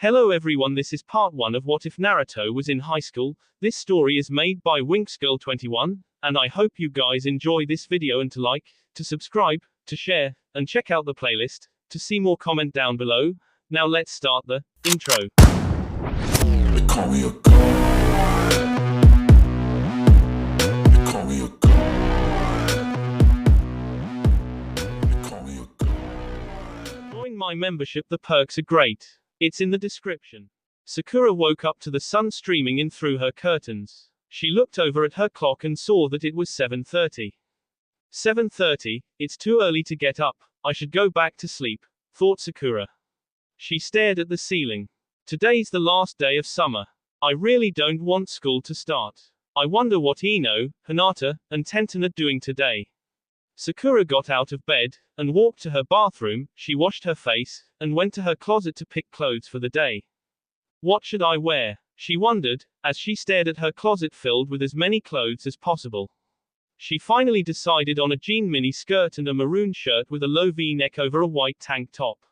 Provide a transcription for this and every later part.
Hello everyone, this is part 1 of What If Naruto Was in High School. This story is made by winxgirl21, and I hope you guys enjoy this video and to like, to subscribe, to share, and check out the playlist, to see more comment down below. Now let's start the intro. They call me a god. They call me a god. They call me a god. Join my membership, the perks are great. It's in the description. Sakura woke up to the sun streaming in through her curtains. She looked over at her clock and saw that it was 7:30. 7:30, it's too early to get up, I should go back to sleep, thought Sakura. She stared at the ceiling. Today's the last day of summer. I really don't want school to start. I wonder what Ino, Hinata, and Tenten are doing today. Sakura got out of bed, and walked to her bathroom. She washed her face, and went to her closet to pick clothes for the day. What should I wear? She wondered, as she stared at her closet filled with as many clothes as possible. She finally decided on a jean mini skirt and a maroon shirt with a low V-neck over a white tank top.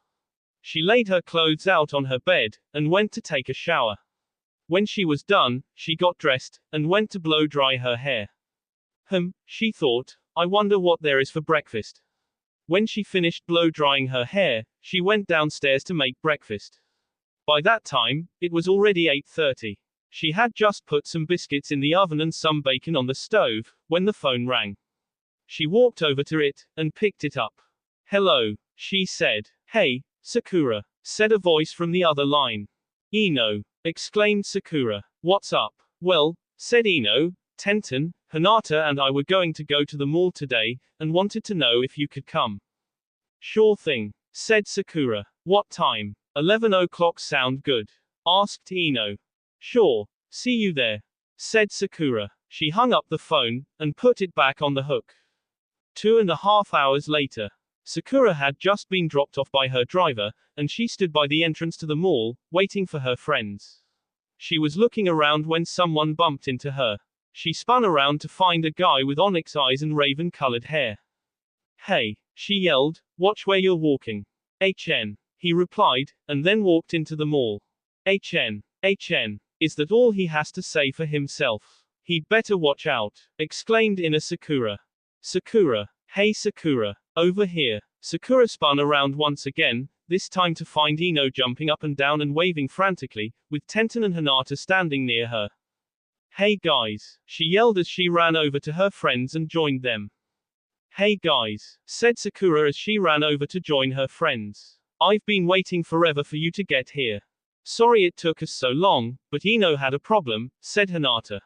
She laid her clothes out on her bed, and went to take a shower. When she was done, she got dressed, and went to blow dry her hair. She thought, I wonder what there is for breakfast. When she finished blow drying her hair, she went downstairs to make breakfast. By that time, it was already 8:30. She had just put some biscuits in the oven and some bacon on the stove, when the phone rang. She walked over to it, and picked it up. Hello, she said. Hey, Sakura, said a voice from the other line. Ino, exclaimed Sakura. What's up? Well, said Ino, Tenten, Hinata and I were going to go to the mall today, and wanted to know if you could come. Sure thing, said Sakura. What time? 11 o'clock sound good? Asked Ino. Sure, see you there, said Sakura. She hung up the phone, and put it back on the hook. 2.5 hours later. Sakura had just been dropped off by her driver, and she stood by the entrance to the mall, waiting for her friends. She was looking around when someone bumped into her. She spun around to find a guy with onyx eyes and raven-colored hair. Hey, she yelled, watch where you're walking. HN, he replied, and then walked into the mall. HN, is that all he has to say for himself? He'd better watch out, exclaimed Inner Sakura. Sakura, hey Sakura, over here. Sakura spun around once again, this time to find Ino jumping up and down and waving frantically, with Tenten and Hinata standing near her. Hey guys, she yelled as she ran over to her friends and joined them. Hey guys, said Sakura as she ran over to join her friends. I've been waiting forever for you to get here. Sorry it took us so long, but Ino had a problem, said Hinata.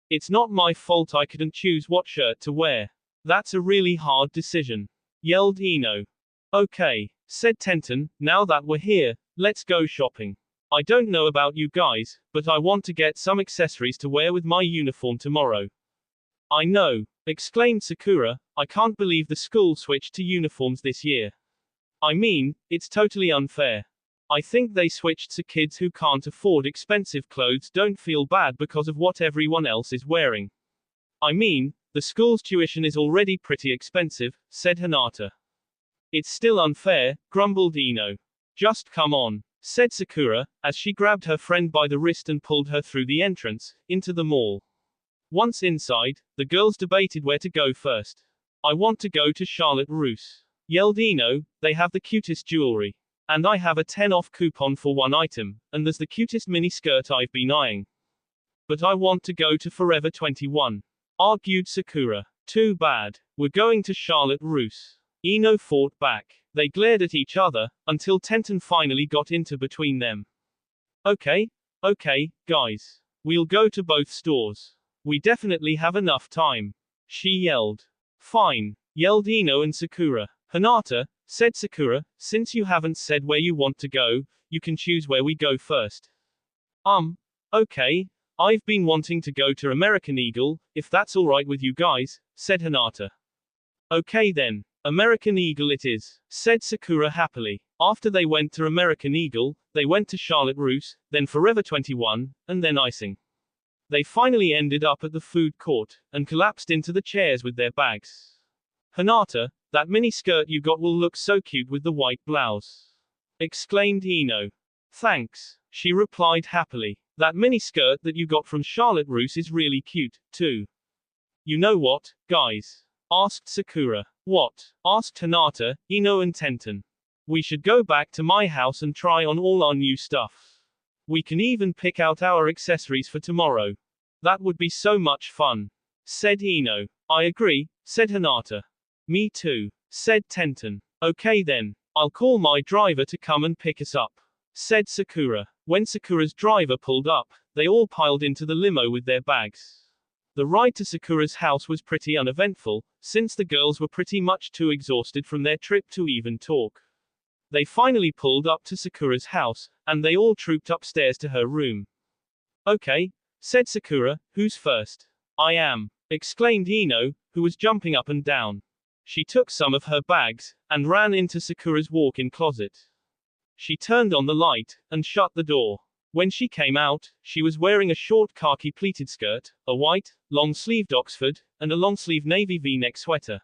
It's not my fault I couldn't choose what shirt to wear. That's a really hard decision, yelled Ino. Okay, said Tenten, now that we're here, let's go shopping. I don't know about you guys, but I want to get some accessories to wear with my uniform tomorrow. I know, exclaimed Sakura, I can't believe the school switched to uniforms this year. I mean, it's totally unfair. I think they switched so kids who can't afford expensive clothes don't feel bad because of what everyone else is wearing. I mean, the school's tuition is already pretty expensive, said Hinata. It's still unfair, grumbled Ino. Just come on, said Sakura, as she grabbed her friend by the wrist and pulled her through the entrance, into the mall. Once inside, the girls debated where to go first. I want to go to Charlotte Russe, yelled Ino, they have the cutest jewelry. And I have a 10% coupon for one item, and there's the cutest mini skirt I've been eyeing. But I want to go to Forever 21, argued Sakura. Too bad, we're going to Charlotte Russe. Ino fought back. They glared at each other, until Tenten finally got into between them. Okay, guys. We'll go to both stores. We definitely have enough time, she yelled. Fine, yelled Ino and Sakura. Hinata, said Sakura, since you haven't said where you want to go, you can choose where we go first. Okay, I've been wanting to go to American Eagle, if that's alright with you guys, said Hinata. Okay then. American Eagle it is, said Sakura happily. After they went to American Eagle, they went to Charlotte Russe, then Forever 21, and then icing. They finally ended up at the food court, and collapsed into the chairs with their bags. Hinata, that mini skirt you got will look so cute with the white blouse, exclaimed Ino. Thanks, she replied happily. That mini skirt that you got from Charlotte Russe is really cute, too. You know what, guys? Asked Sakura. What? Asked Hinata, Ino and Tenten. We should go back to my house and try on all our new stuff. We can even pick out our accessories for tomorrow. That would be so much fun. Said Ino. I agree, said Hinata. Me too, said Tenten. Okay then, I'll call my driver to come and pick us up, said Sakura. When Sakura's driver pulled up, they all piled into the limo with their bags. The ride to Sakura's house was pretty uneventful, since the girls were pretty much too exhausted from their trip to even talk. They finally pulled up to Sakura's house, and they all trooped upstairs to her room. Okay, said Sakura, who's first? I am, exclaimed Ino, who was jumping up and down. She took some of her bags, and ran into Sakura's walk-in closet. She turned on the light, and shut the door. When she came out, she was wearing a short khaki pleated skirt, a white, long-sleeved Oxford, and a long-sleeved navy V-neck sweater.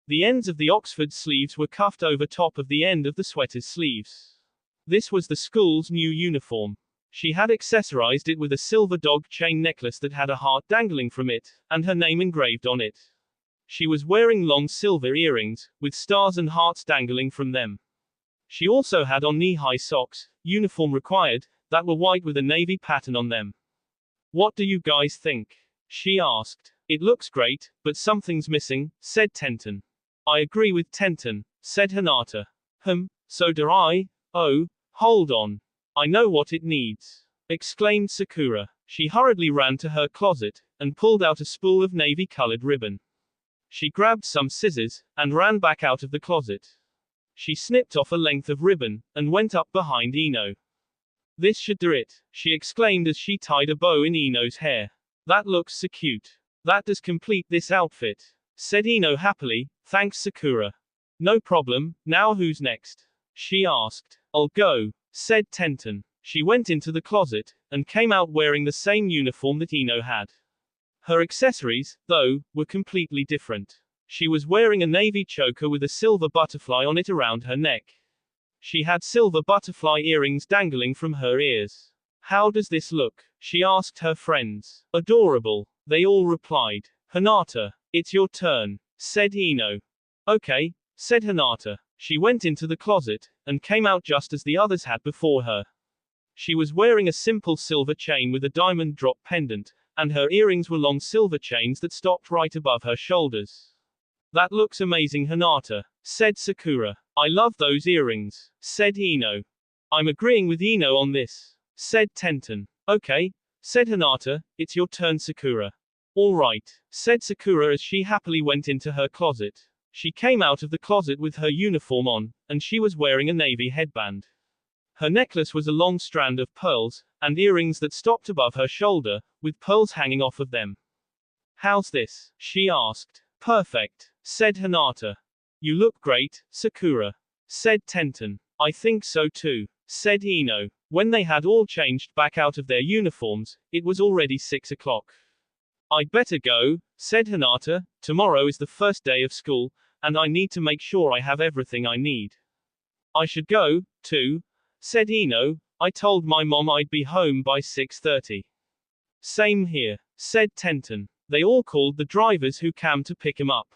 The ends of the Oxford sleeves were cuffed over top of the end of the sweater's sleeves. This was the school's new uniform. She had accessorized it with a silver dog chain necklace that had a heart dangling from it, and her name engraved on it. She was wearing long silver earrings, with stars and hearts dangling from them. She also had on knee-high socks, uniform required, that were white with a navy pattern on them. What do you guys think? She asked. It looks great, but something's missing, said Tenten. I agree with Tenten, said Hinata. So do I. Oh, hold on. I know what it needs, exclaimed Sakura. She hurriedly ran to her closet, and pulled out a spool of navy-colored ribbon. She grabbed some scissors, and ran back out of the closet. She snipped off a length of ribbon, and went up behind Ino. This should do it, she exclaimed as she tied a bow in Ino's hair. That looks so cute. That does complete this outfit, said Ino happily. Thanks Sakura. No problem, now who's next? She asked. I'll go, said Tenten. She went into the closet, and came out wearing the same uniform that Ino had. Her accessories, though, were completely different. She was wearing a navy choker with a silver butterfly on it around her neck. She had silver butterfly earrings dangling from her ears. How does this look? She asked her friends. Adorable, they all replied. Hinata, it's your turn, said Ino. Okay, said Hinata. She went into the closet, and came out just as the others had before her. She was wearing a simple silver chain with a diamond drop pendant, and her earrings were long silver chains that stopped right above her shoulders. That looks amazing Hinata, said Sakura. I love those earrings, said Ino. I'm agreeing with Ino on this, said Tenten. Okay, said Hinata, it's your turn Sakura. All right, said Sakura as she happily went into her closet. She came out of the closet with her uniform on, and she was wearing a navy headband. Her necklace was a long strand of pearls, and earrings that stopped above her shoulder, with pearls hanging off of them. How's this? She asked. Perfect, said Hinata. You look great, Sakura, said Tenten. I think so too, said Ino. When they had all changed back out of their uniforms, it was already 6 o'clock. I'd better go, said Hinata. Tomorrow is the first day of school, and I need to make sure I have everything I need. I should go, too, said Ino. I told my mom I'd be home by 6:30. Same here, said Tenten. They all called the drivers who came to pick him up.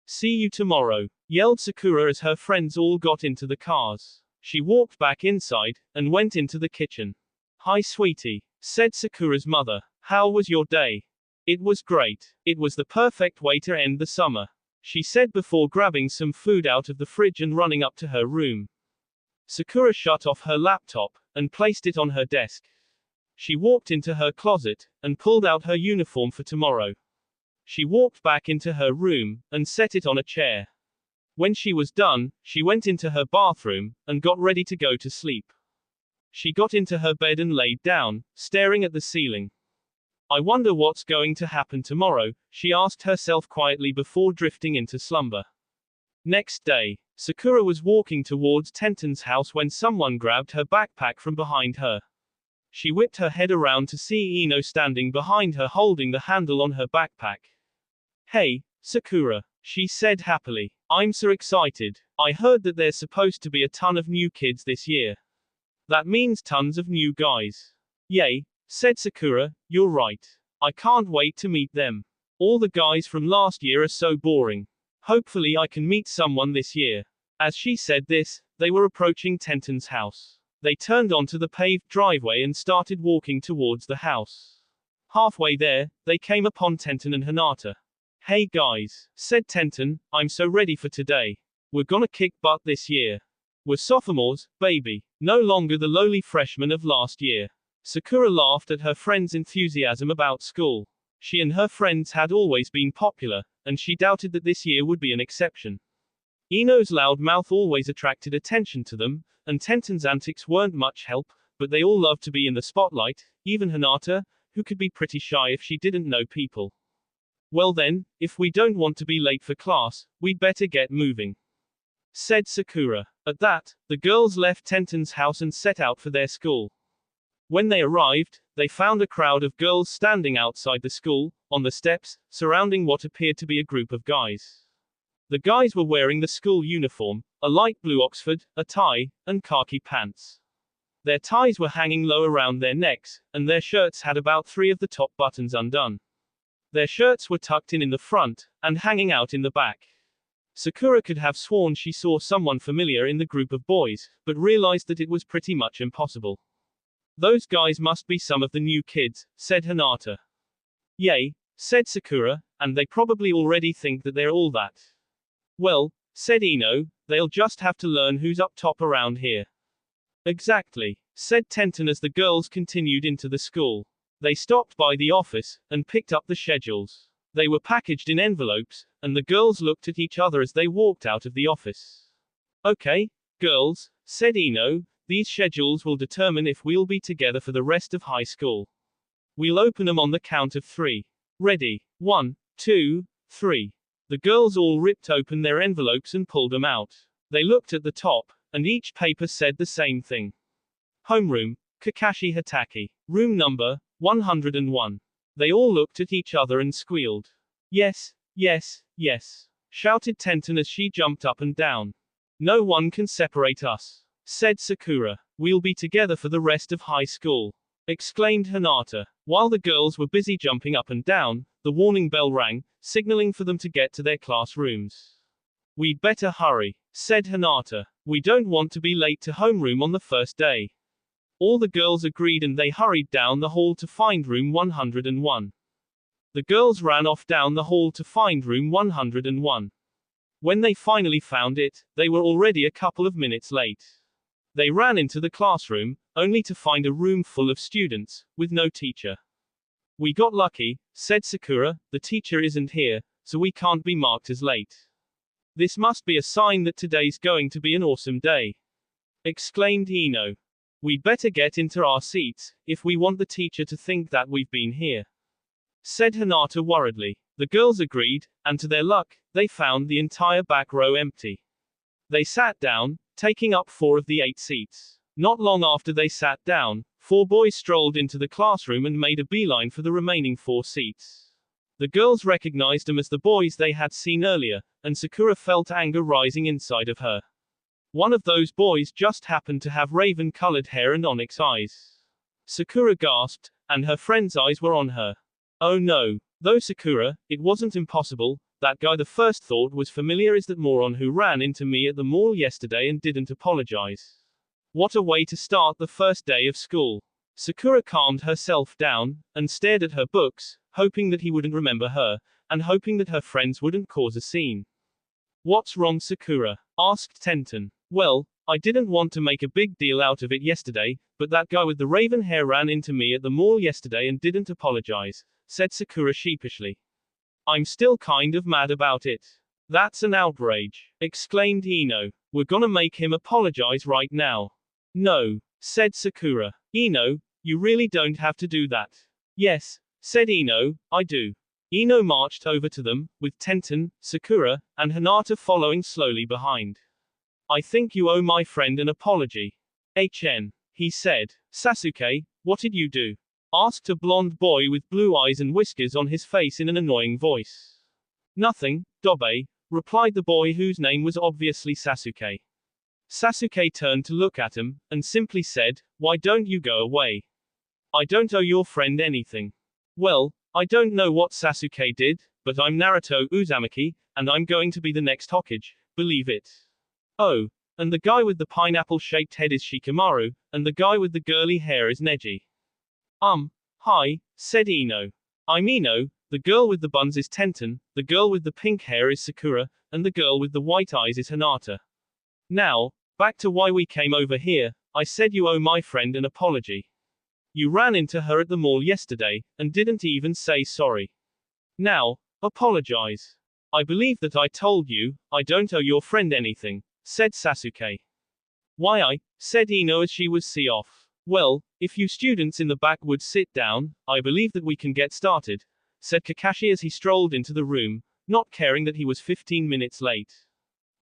See you tomorrow, yelled Sakura as her friends all got into the cars. She walked back inside, and went into the kitchen. Hi sweetie, said Sakura's mother. How was your day? It was great. It was the perfect way to end the summer, she said before grabbing some food out of the fridge and running up to her room. Sakura shut off her laptop, and placed it on her desk. She walked into her closet, and pulled out her uniform for tomorrow. She walked back into her room, and set it on a chair. When she was done, she went into her bathroom, and got ready to go to sleep. She got into her bed and laid down, staring at the ceiling. I wonder what's going to happen tomorrow, she asked herself quietly before drifting into slumber. Next day, Sakura was walking towards Tenten's house when someone grabbed her backpack from behind her. She whipped her head around to see Ino standing behind her holding the handle on her backpack. Hey, Sakura, she said happily. I'm so excited. I heard that there's supposed to be a ton of new kids this year. That means tons of new guys. Yay, said Sakura, you're right. I can't wait to meet them. All the guys from last year are so boring. Hopefully I can meet someone this year. As she said this, they were approaching Tenten's house. They turned onto the paved driveway and started walking towards the house. Halfway there, they came upon Tenten and Hinata. Hey guys, said Tenten, I'm so ready for today. We're gonna kick butt this year. We're sophomores, baby. No longer the lowly freshmen of last year. Sakura laughed at her friend's enthusiasm about school. She and her friends had always been popular, and she doubted that this year would be an exception. Ino's loud mouth always attracted attention to them, and Tenten's antics weren't much help, but they all loved to be in the spotlight, even Hinata, who could be pretty shy if she didn't know people. Well then, if we don't want to be late for class, we'd better get moving, said Sakura. At that, the girls left Tenten's house and set out for their school. When they arrived, they found a crowd of girls standing outside the school, on the steps, surrounding what appeared to be a group of guys. The guys were wearing the school uniform, a light blue Oxford, a tie, and khaki pants. Their ties were hanging low around their necks, and their shirts had about 3 of the top buttons undone. Their shirts were tucked in the front, and hanging out in the back. Sakura could have sworn she saw someone familiar in the group of boys, but realized that it was pretty much impossible. Those guys must be some of the new kids, said Hinata. Yay, said Sakura, and they probably already think that they're all that. Well, said Ino, they'll just have to learn who's up top around here. Exactly, said Tenten as the girls continued into the school. They stopped by the office, and picked up the schedules. They were packaged in envelopes, and the girls looked at each other as they walked out of the office. Okay, girls, said Ino, these schedules will determine if we'll be together for the rest of high school. We'll open them on the count of 3. Ready? 1, 2, 3. The girls all ripped open their envelopes and pulled them out. They looked at the top, and each paper said the same thing. Homeroom, Kakashi Hatake. Room number, 101. They all looked at each other and squealed. Yes, yes, yes, shouted Tenten as she jumped up and down. No one can separate us, said Sakura. We'll be together for the rest of high school, exclaimed Hinata. While the girls were busy jumping up and down, the warning bell rang, signaling for them to get to their classrooms. We'd better hurry, said Hinata. We don't want to be late to homeroom on the first day. All the girls agreed and they hurried down the hall to find room 101. The girls ran off down the hall to find room 101. When they finally found it, they were already a couple of minutes late. They ran into the classroom, only to find a room full of students, with no teacher. We got lucky, said Sakura, the teacher isn't here, so we can't be marked as late. This must be a sign that today's going to be an awesome day, exclaimed Ino. We'd better get into our seats, if we want the teacher to think that we've been here, said Hinata worriedly. The girls agreed, and to their luck, they found the entire back row empty. They sat down, taking up 4 of the 8 seats. Not long after they sat down, 4 boys strolled into the classroom and made a beeline for the remaining 4 seats. The girls recognized them as the boys they had seen earlier, and Sakura felt anger rising inside of her. One of those boys just happened to have raven-colored hair and onyx eyes. Sakura gasped, and her friend's eyes were on her. Oh no. Though Sakura, it wasn't impossible. That guy the first thought was familiar is that moron who ran into me at the mall yesterday and didn't apologize. What a way to start the first day of school. Sakura calmed herself down, and stared at her books, hoping that he wouldn't remember her, and hoping that her friends wouldn't cause a scene. What's wrong, Sakura? Asked Tenten. Well, I didn't want to make a big deal out of it yesterday, but that guy with the raven hair ran into me at the mall yesterday and didn't apologize, said Sakura sheepishly. I'm still kind of mad about it. That's an outrage, exclaimed Ino. We're gonna make him apologize right now. No, said Sakura. Ino, you really don't have to do that. Yes, said Ino, I do. Ino marched over to them, with Tenten, Sakura, and Hinata following slowly behind. I think you owe my friend an apology. He said. Sasuke, what did you do? Asked a blonde boy with blue eyes and whiskers on his face in an annoying voice. Nothing, Dobe, replied the boy whose name was obviously Sasuke. Sasuke turned to look at him, and simply said, "Why don't you go away? I don't owe your friend anything." Well, I don't know what Sasuke did, but I'm Naruto Uzumaki, and I'm going to be the next Hokage, believe it. Oh, and the guy with the pineapple-shaped head is Shikamaru, and the guy with the girly hair is Neji. Hi, said Ino. I'm Ino, the girl with the buns is Tenten, the girl with the pink hair is Sakura, and the girl with the white eyes is Hinata. Now, back to why we came over here. I said you owe my friend an apology. You ran into her at the mall yesterday, and didn't even say sorry. Now, apologize. I believe that I told you, I don't owe your friend anything, said Sasuke. Why said Ino as she was off. Well, if you students in the back would sit down, I believe that we can get started, said Kakashi as he strolled into the room, not caring that he was 15 minutes late.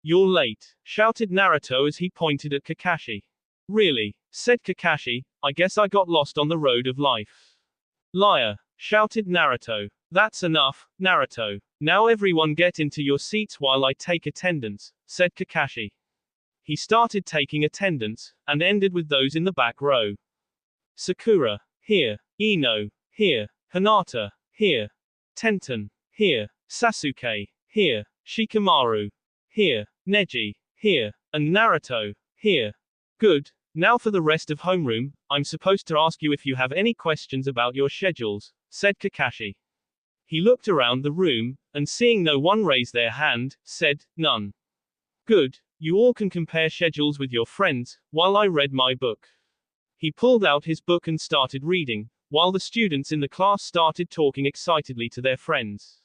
You're late, shouted Naruto as he pointed at Kakashi. Really, said Kakashi, I guess I got lost on the road of life. Liar, shouted Naruto. That's enough, Naruto. Now everyone get into your seats while I take attendance, said Kakashi. He started taking attendance, and ended with those in the back row. Sakura, here. Ino, here. Hinata, here. Tenten, here. Sasuke, here. Shikamaru, here. Neji, here. And Naruto, here. Good. Now for the rest of homeroom, I'm supposed to ask you if you have any questions about your schedules, said Kakashi. He looked around the room, and seeing no one raise their hand, said, none. Good. You all can compare schedules with your friends, while I read my book. He pulled out his book and started reading, while the students in the class started talking excitedly to their friends.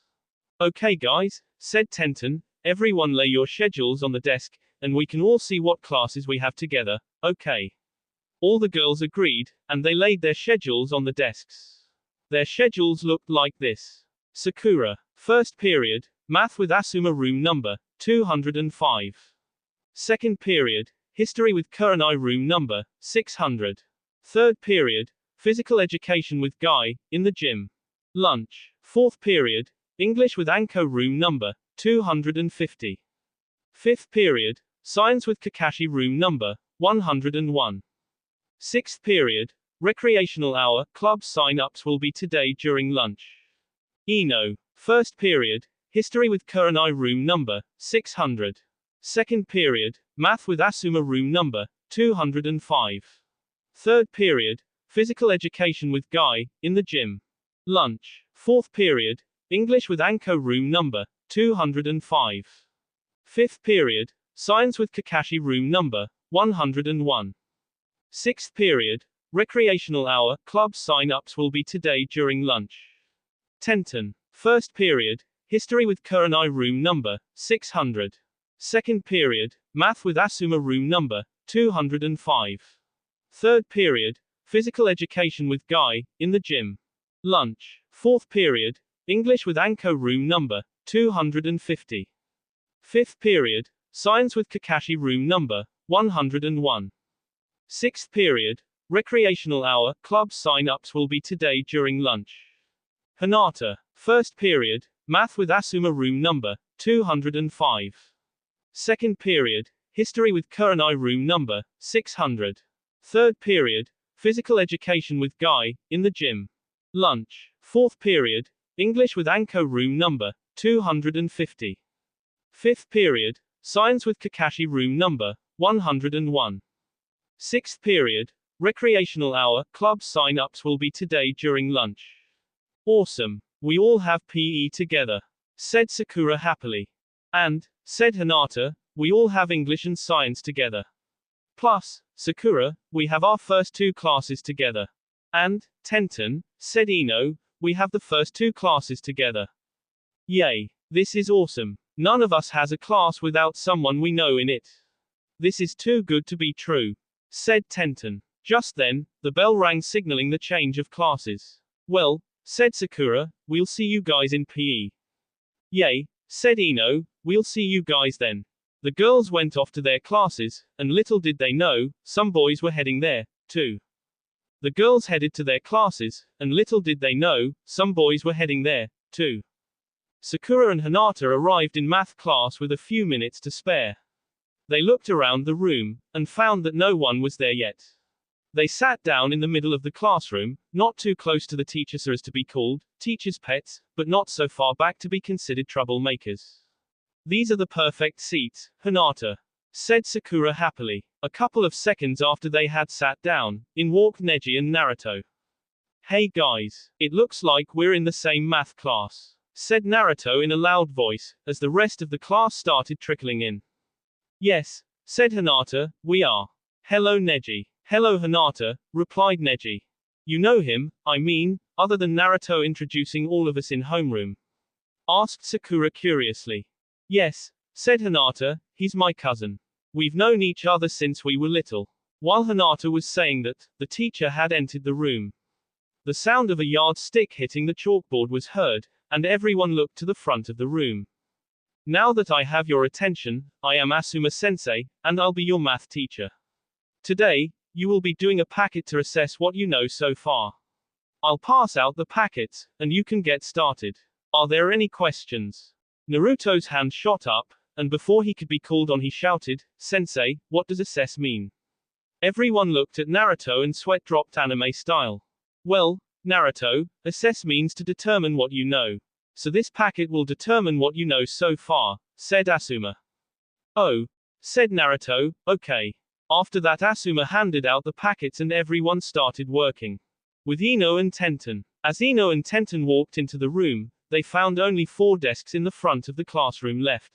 Okay guys, said Tenten, everyone lay your schedules on the desk, and we can all see what classes we have together, okay. All the girls agreed, and they laid their schedules on the desks. Their schedules looked like this. Sakura, first period, math with Asuma room number 205. Second period, history with Kurenai room number 600. Third period, physical education with Guy, in the gym. Lunch. Fourth period, English with Anko room number 250. Fifth period, science with Kakashi room number 101. Sixth period, recreational hour, club sign-ups will be today during lunch. Ino, first period, history with Kurenai room number 600. Second period, math with Asuma room number 205. Third period, physical education with Guy, in the gym. Lunch. Fourth period, English with Anko room number 205. Fifth period, science with Kakashi room number 101. Sixth period, recreational hour, club sign-ups will be today during lunch. Tenten, first period, history with Kurenai room number 600. Second period, math with Asuma room number 205. Third period, physical education with Guy, in the gym. Lunch. Fourth period, English with Anko room number 250. Fifth period, science with Kakashi room number 101. Sixth period, recreational hour, club sign-ups will be today during lunch. Hinata, first period, math with Asuma room number 205. Second period, history with Kurenai room number 600. Third period, physical education with Guy, in the gym. Lunch. Fourth period, English with Anko room number 250. Fifth period, science with Kakashi room number 101. Sixth period, recreational hour, club sign-ups will be today during lunch. Awesome. We all have PE together, said Sakura happily. And, said Hinata, we all have English and science together. Plus, Sakura, we have our first 2 classes together. And, Tenten, said Ino, we have the first 2 classes together. Yay. This is awesome. None of us has a class without someone we know in it. This is too good to be true, said Tenten. Just then, the bell rang signaling the change of classes. Well, said Sakura, we'll see you guys in PE. Yay, said Ino, we'll see you guys then. The girls went off to their classes, and little did they know, some boys were heading there, too. The girls headed to their classes, and little did they know, some boys were heading there, too. Sakura and Hinata arrived in math class with a few minutes to spare. They looked around the room, and found that no one was there yet. They sat down in the middle of the classroom, not too close to the teacher so as to be called teacher's pets, but not so far back to be considered troublemakers. These are the perfect seats, Hinata, said Sakura happily. A couple of seconds after they had sat down, in walked Neji and Naruto. Hey guys, it looks like we're in the same math class, said Naruto in a loud voice, as the rest of the class started trickling in. Yes, said Hinata, we are. Hello Neji. Hello Hinata, replied Neji. You know him, I mean, other than Naruto introducing all of us in homeroom? Asked Sakura curiously. Yes, said Hinata, he's my cousin. We've known each other since we were little. While Hinata was saying that, the teacher had entered the room. The sound of a yardstick hitting the chalkboard was heard, and everyone looked to the front of the room. Now that I have your attention, I am Asuma-sensei, and I'll be your math teacher. Today, you will be doing a packet to assess what you know so far. I'll pass out the packets, and you can get started. Are there any questions? Naruto's hand shot up, and before he could be called on he shouted, Sensei, what does assess mean? Everyone looked at Naruto and sweat dropped anime style. Well, Naruto, assess means to determine what you know. So this packet will determine what you know so far, said Asuma. Oh, said Naruto, okay. After that Asuma handed out the packets and everyone started working. With Ino and Tenten. As Ino and Tenten walked into the room, they found only 4 desks in the front of the classroom left.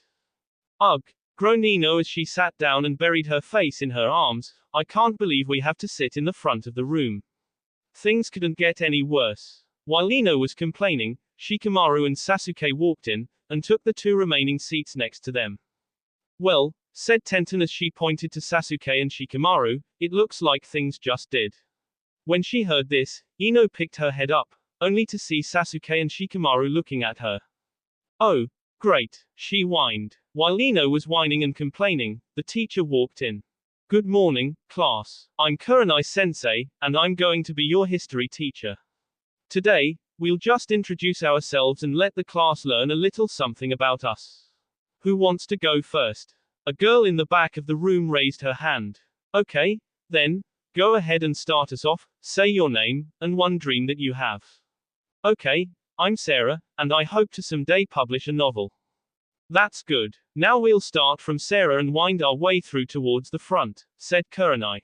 Ugh, groaned Ino as she sat down and buried her face in her arms, I can't believe we have to sit in the front of the room. Things couldn't get any worse. While Ino was complaining, Shikamaru and Sasuke walked in, and took the 2 remaining seats next to them. Well, said Tenten as she pointed to Sasuke and Shikamaru, it looks like things just did. When she heard this, Ino picked her head up, only to see Sasuke and Shikamaru looking at her. Oh, great, she whined. While Ino was whining and complaining, the teacher walked in. Good morning, class. I'm Kurenai-sensei, and I'm going to be your history teacher. Today, we'll just introduce ourselves and let the class learn a little something about us. Who wants to go first? A girl in the back of the room raised her hand. Okay, then, go ahead and start us off, say your name, and one dream that you have. Okay, I'm Sarah, and I hope to someday publish a novel. That's good. Now we'll start from Sarah and wind our way through towards the front, said Kurenai.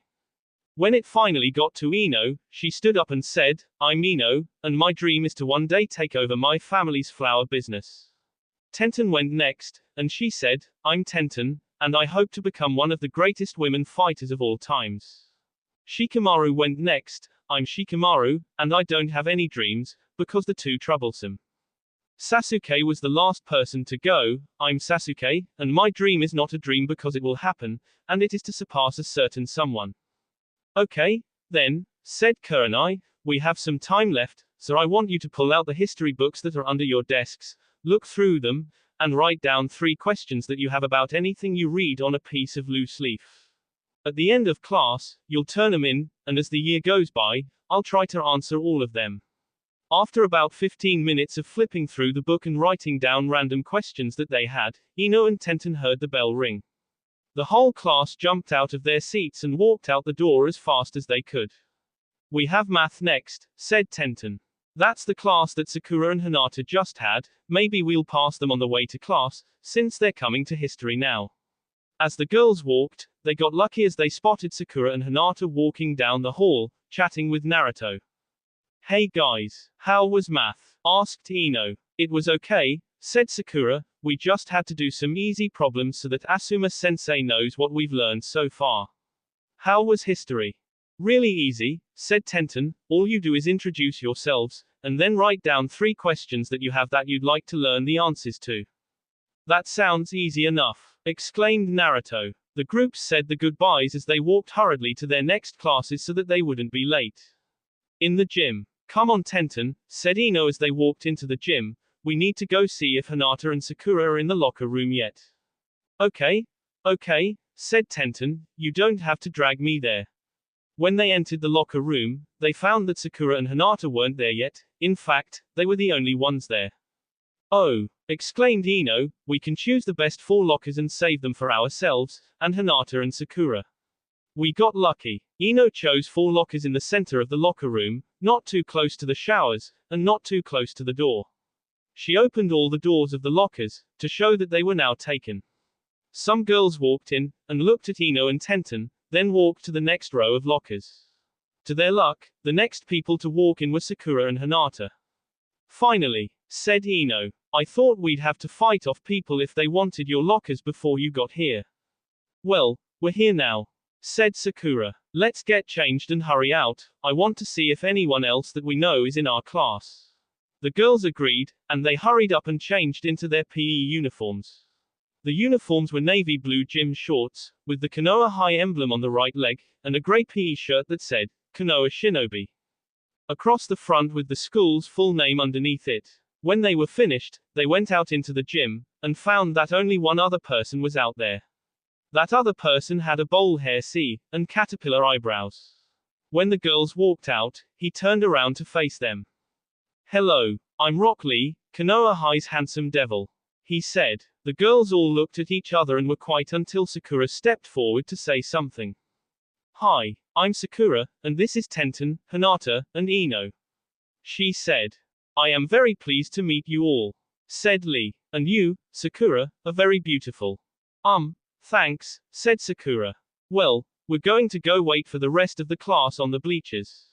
When it finally got to Ino, she stood up and said, I'm Ino, and my dream is to one day take over my family's flower business. Tenten went next, and she said, I'm Tenten, and I hope to become one of the greatest women fighters of all times. Shikamaru went next, I'm Shikamaru, and I don't have any dreams, because they're too troublesome. Sasuke was the last person to go, I'm Sasuke, and my dream is not a dream because it will happen, and it is to surpass a certain someone. Okay, then, said Kurenai, we have some time left, so I want you to pull out the history books that are under your desks, look through them, and write down 3 questions that you have about anything you read on a piece of loose leaf. At the end of class, you'll turn them in, and as the year goes by, I'll try to answer all of them. After about 15 minutes of flipping through the book and writing down random questions that they had, Ino and Tenten heard the bell ring. The whole class jumped out of their seats and walked out the door as fast as they could. We have math next, said Tenten. That's the class that Sakura and Hinata just had, maybe we'll pass them on the way to class, since they're coming to history now. As the girls walked, they got lucky as they spotted Sakura and Hinata walking down the hall, chatting with Naruto. Hey guys, how was math? Asked Ino. It was okay, said Sakura, we just had to do some easy problems so that Asuma-sensei knows what we've learned so far. How was history? Really easy, said Tenten, all you do is introduce yourselves, and then write down 3 questions that you have that you'd like to learn the answers to. That sounds easy enough, exclaimed Naruto. The groups said the goodbyes as they walked hurriedly to their next classes so that they wouldn't be late. In the gym. Come on Tenten, said Ino as they walked into the gym, we need to go see if Hinata and Sakura are in the locker room yet. Okay, said Tenten, you don't have to drag me there. When they entered the locker room, they found that Sakura and Hinata weren't there yet, in fact, they were the only ones there. Oh, exclaimed Ino, we can choose the best 4 lockers and save them for ourselves, and Hinata and Sakura. We got lucky. Ino chose 4 lockers in the center of the locker room, not too close to the showers, and not too close to the door. She opened all the doors of the lockers, to show that they were now taken. Some girls walked in, and looked at Ino and Tenten, then walked to the next row of lockers. To their luck, the next people to walk in were Sakura and Hinata. Finally, said Ino, I thought we'd have to fight off people if they wanted your lockers before you got here. Well, we're here now, said Sakura. Let's get changed and hurry out, I want to see if anyone else that we know is in our class. The girls agreed, and they hurried up and changed into their PE uniforms. The uniforms were navy blue gym shorts, with the Konoha High emblem on the right leg, and a gray PE shirt that said, Konoha Shinobi. Across the front with the school's full name underneath it. When they were finished, they went out into the gym, and found that only one other person was out there. That other person had a bowl hair and caterpillar eyebrows. When the girls walked out, he turned around to face them. Hello, I'm Rock Lee, Konoha High's handsome devil, he said. The girls all looked at each other and were quiet until Sakura stepped forward to say something. Hi, I'm Sakura, and this is Tenten, Hinata, and Ino. She said. I am very pleased to meet you all, said Lee. And you, Sakura, are very beautiful. Thanks, said Sakura. Well, we're going to go wait for the rest of the class on the bleachers.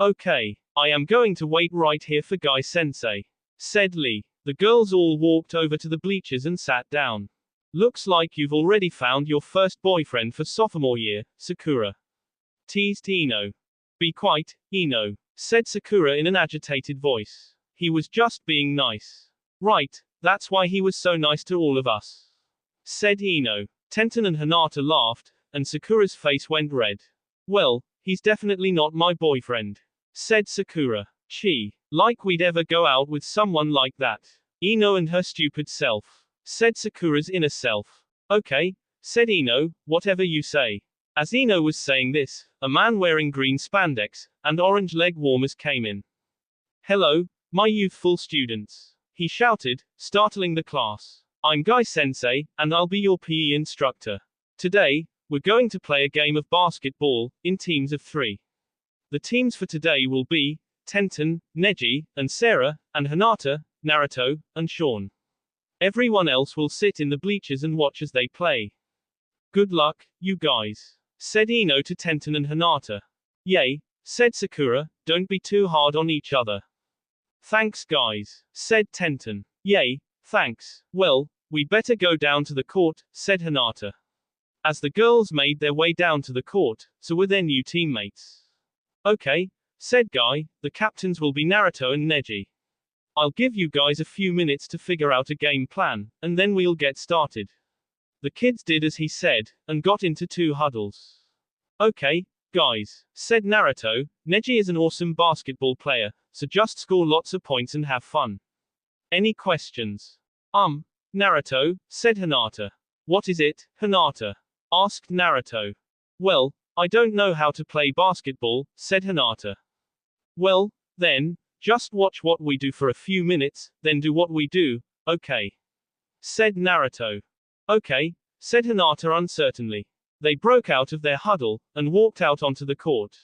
Okay, I am going to wait right here for Guy-sensei, said Lee. The girls all walked over to the bleachers and sat down. Looks like you've already found your first boyfriend for sophomore year, Sakura, teased Ino. Be quiet, Ino, said Sakura in an agitated voice. He was just being nice. Right, that's why he was so nice to all of us, said Ino. Tenten and Hinata laughed, and Sakura's face went red. Well, he's definitely not my boyfriend, said Sakura. Gee, like we'd ever go out with someone like that. Ino and her stupid self, said Sakura's inner self. Okay, said Ino, whatever you say. As Ino was saying this, a man wearing green spandex and orange leg warmers came in. Hello, my youthful students, he shouted, startling the class. I'm Guy-sensei, and I'll be your PE instructor. Today, we're going to play a game of basketball, in teams of 3. The teams for today will be Tenten, Neji, and Sarah, and Hinata, Naruto, and Sean. Everyone else will sit in the bleachers and watch as they play. Good luck, you guys, said Ino to Tenten and Hinata. Yay, said Sakura, don't be too hard on each other. Thanks guys, said Tenten. Yay, thanks. Well, we'd better go down to the court, said Hinata. As the girls made their way down to the court, so were their new teammates. Okay, said Guy, the captains will be Naruto and Neji. I'll give you guys a few minutes to figure out a game plan, and then we'll get started. The kids did as he said, and got into 2 huddles. Okay, guys, said Naruto, Neji is an awesome basketball player, so just score lots of points and have fun. Any questions? Naruto, said Hinata. What is it, Hinata? Asked Naruto. Well, I don't know how to play basketball, said Hinata. Well, then, just watch what we do for a few minutes, then do what we do, okay? Said Naruto. Okay, said Hinata uncertainly. They broke out of their huddle, and walked out onto the court.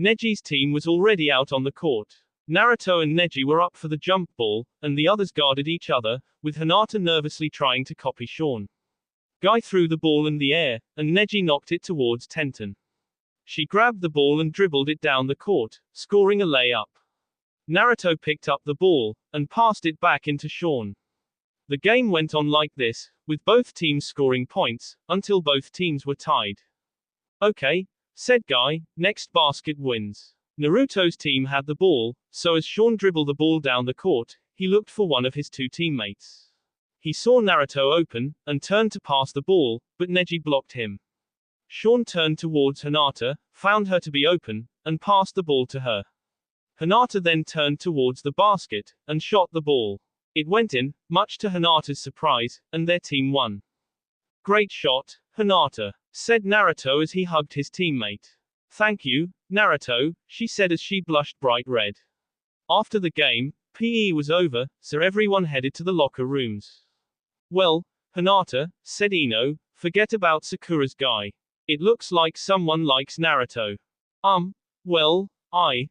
Neji's team was already out on the court. Naruto and Neji were up for the jump ball, and the others guarded each other, with Hinata nervously trying to copy Sean. Guy threw the ball in the air, and Neji knocked it towards Tenten. She grabbed the ball and dribbled it down the court, scoring a layup. Naruto picked up the ball, and passed it back into Sean. The game went on like this, with both teams scoring points, until both teams were tied. Okay, said Guy, next basket wins. Naruto's team had the ball, so as Sean dribbled the ball down the court, he looked for one of his 2 teammates. He saw Naruto open, and turned to pass the ball, but Neji blocked him. Sean turned towards Hinata, found her to be open, and passed the ball to her. Hinata then turned towards the basket, and shot the ball. It went in, much to Hinata's surprise, and their team won. Great shot, Hinata, said Naruto as he hugged his teammate. Thank you, Naruto, she said as she blushed bright red. After the game, PE was over, so everyone headed to the locker rooms. Well, Hinata, said Ino, forget about Sakura's guy. It looks like someone likes Naruto. Well,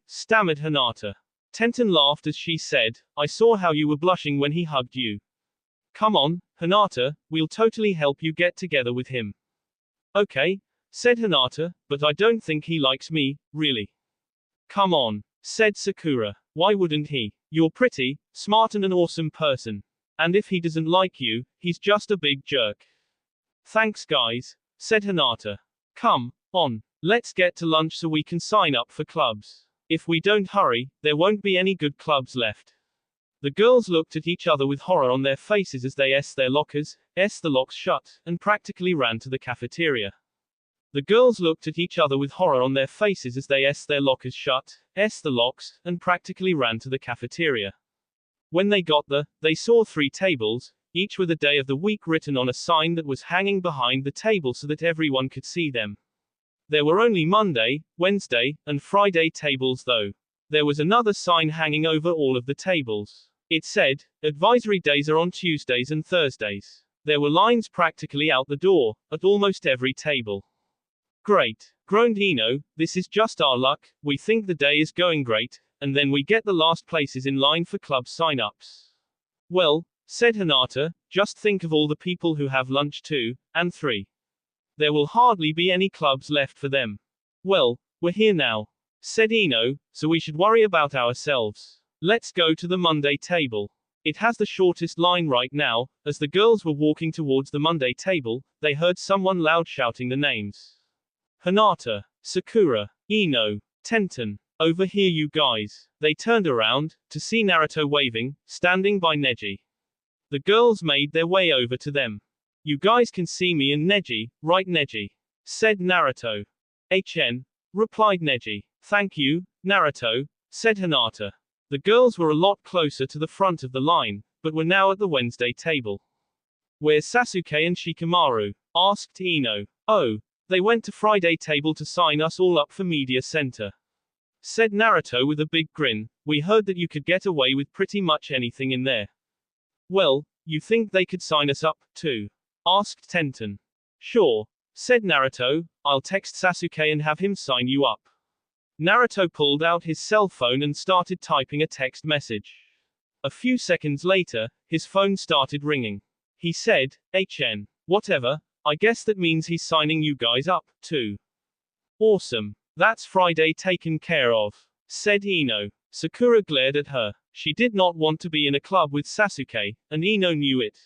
stammered Hinata. Tenten laughed as she said, I saw how you were blushing when he hugged you. Come on, Hinata, we'll totally help you get together with him. Okay, said Hinata, but I don't think he likes me, really. Come on, said Sakura. Why wouldn't he? You're pretty, smart and an awesome person. And if he doesn't like you, he's just a big jerk. Thanks guys, said Hinata. Come on, let's get to lunch so we can sign up for clubs. If we don't hurry, there won't be any good clubs left. The girls looked at each other with horror on their faces as they their lockers, the locks shut, and practically ran to the cafeteria. The girls looked at each other with horror on their faces as they their lockers shut, the locks, and practically ran to the cafeteria. When they got there, they saw 3 tables, each with a day of the week written on a sign that was hanging behind the table so that everyone could see them. There were only Monday, Wednesday, and Friday tables though. There was another sign hanging over all of the tables. It said, advisory days are on Tuesdays and Thursdays. There were lines practically out the door, at almost every table. Great, groaned Ino, this is just our luck, we think the day is going great, and then we get the last places in line for club sign-ups. Well, said Hinata, just think of all the people who have lunch 2, and 3. There will hardly be any clubs left for them. Well, we're here now, said Ino, so we should worry about ourselves. Let's go to the Monday table. It has the shortest line right now. As the girls were walking towards the Monday table, they heard someone loud shouting the names. Hinata, Sakura, Ino, Tenten. Over here you guys. They turned around, to see Naruto waving, standing by Neji. The girls made their way over to them. You guys can see me and Neji, right Neji? Said Naruto. Replied Neji. Thank you, Naruto, said Hinata. The girls were a lot closer to the front of the line, but were now at the Wednesday table. Where's Sasuke and Shikamaru? Asked Ino. Oh, they went to Friday table to sign us all up for media center. Said Naruto with a big grin, we heard that you could get away with pretty much anything in there. Well, you think they could sign us up, too? Asked Tenten. Sure, said Naruto, I'll text Sasuke and have him sign you up. Naruto pulled out his cell phone and started typing a text message. A few seconds later, his phone started ringing. He said, whatever, I guess that means he's signing you guys up, too. Awesome. That's Friday taken care of, said Ino. Sakura glared at her. She did not want to be in a club with Sasuke, and Ino knew it.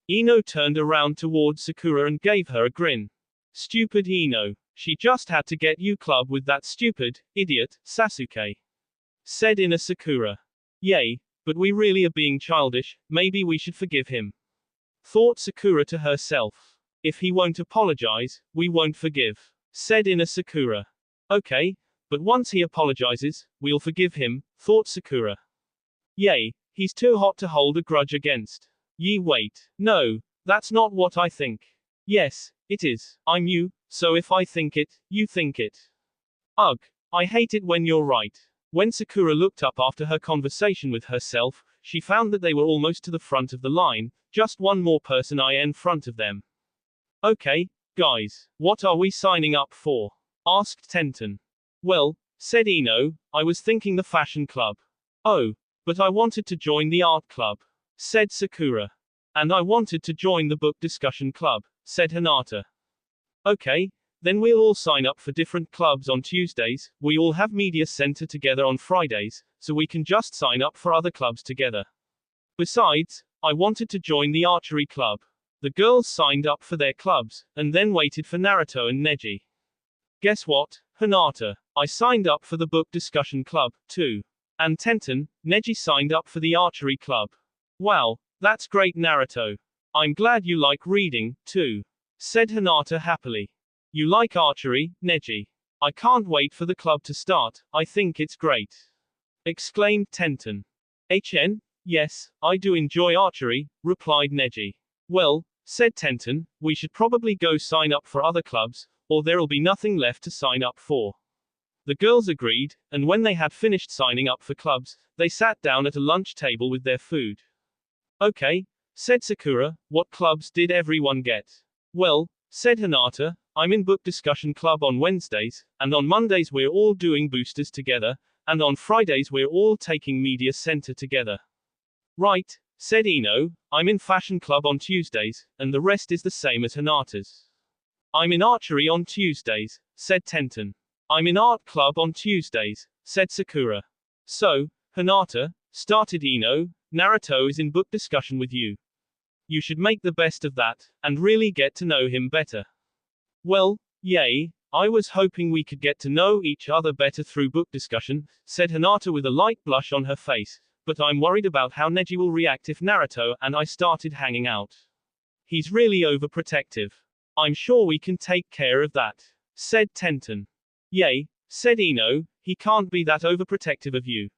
Ino turned around towards Sakura and gave her a grin. Stupid Ino. She just had to get you club with that stupid, idiot, Sasuke. Said Ina Sakura. Yay, but we really are being childish, maybe we should forgive him. Thought Sakura to herself. If he won't apologize, we won't forgive. Said Ina Sakura. Okay, but once he apologizes, we'll forgive him, thought Sakura. Yay, he's too hot to hold a grudge against. Ye wait. No, that's not what I think. Yes, it is. I'm you, so if I think it, you think it. Ugh, I hate it when you're right. When Sakura looked up after her conversation with herself, she found that they were almost to the front of the line, just one more person in front of them. Okay, guys, what are we signing up for? Asked Tenten. Well, said Ino, I was thinking the fashion club. Oh, but I wanted to join the art club, said Sakura. And I wanted to join the book discussion club, said Hinata. Okay, then we'll all sign up for different clubs on Tuesdays, we all have media center together on Fridays, so we can just sign up for other clubs together. Besides, I wanted to join the archery club. The girls signed up for their clubs, and then waited for Naruto and Neji. Guess what, Hinata? I signed up for the book discussion club, too. And Tenten, Neji signed up for the archery club. Wow, that's great Naruto. I'm glad you like reading, too. Said Hinata happily. You like archery, Neji? I can't wait for the club to start, I think it's great. Exclaimed Tenten. Yes, I do enjoy archery, replied Neji. Well, said Tenten, we should probably go sign up for other clubs, or there'll be nothing left to sign up for. The girls agreed, and when they had finished signing up for clubs, they sat down at a lunch table with their food. Okay, said Sakura, what clubs did everyone get? Well, said Hinata, I'm in book discussion club on Wednesdays, and on Mondays we're all doing boosters together, and on Fridays we're all taking media center together. Right, said Ino, I'm in fashion club on Tuesdays, and the rest is the same as Hinata's. I'm in archery on Tuesdays, said Tenten. I'm in art club on Tuesdays, said Sakura. So, Hinata, started Ino, Naruto is in book discussion with you. You should make the best of that, and really get to know him better. Well, yay, I was hoping we could get to know each other better through book discussion, said Hinata with a light blush on her face, but I'm worried about how Neji will react if Naruto and I started hanging out. He's really overprotective. I'm sure we can take care of that, said Tenten. Yay, said Ino, he can't be that overprotective of you.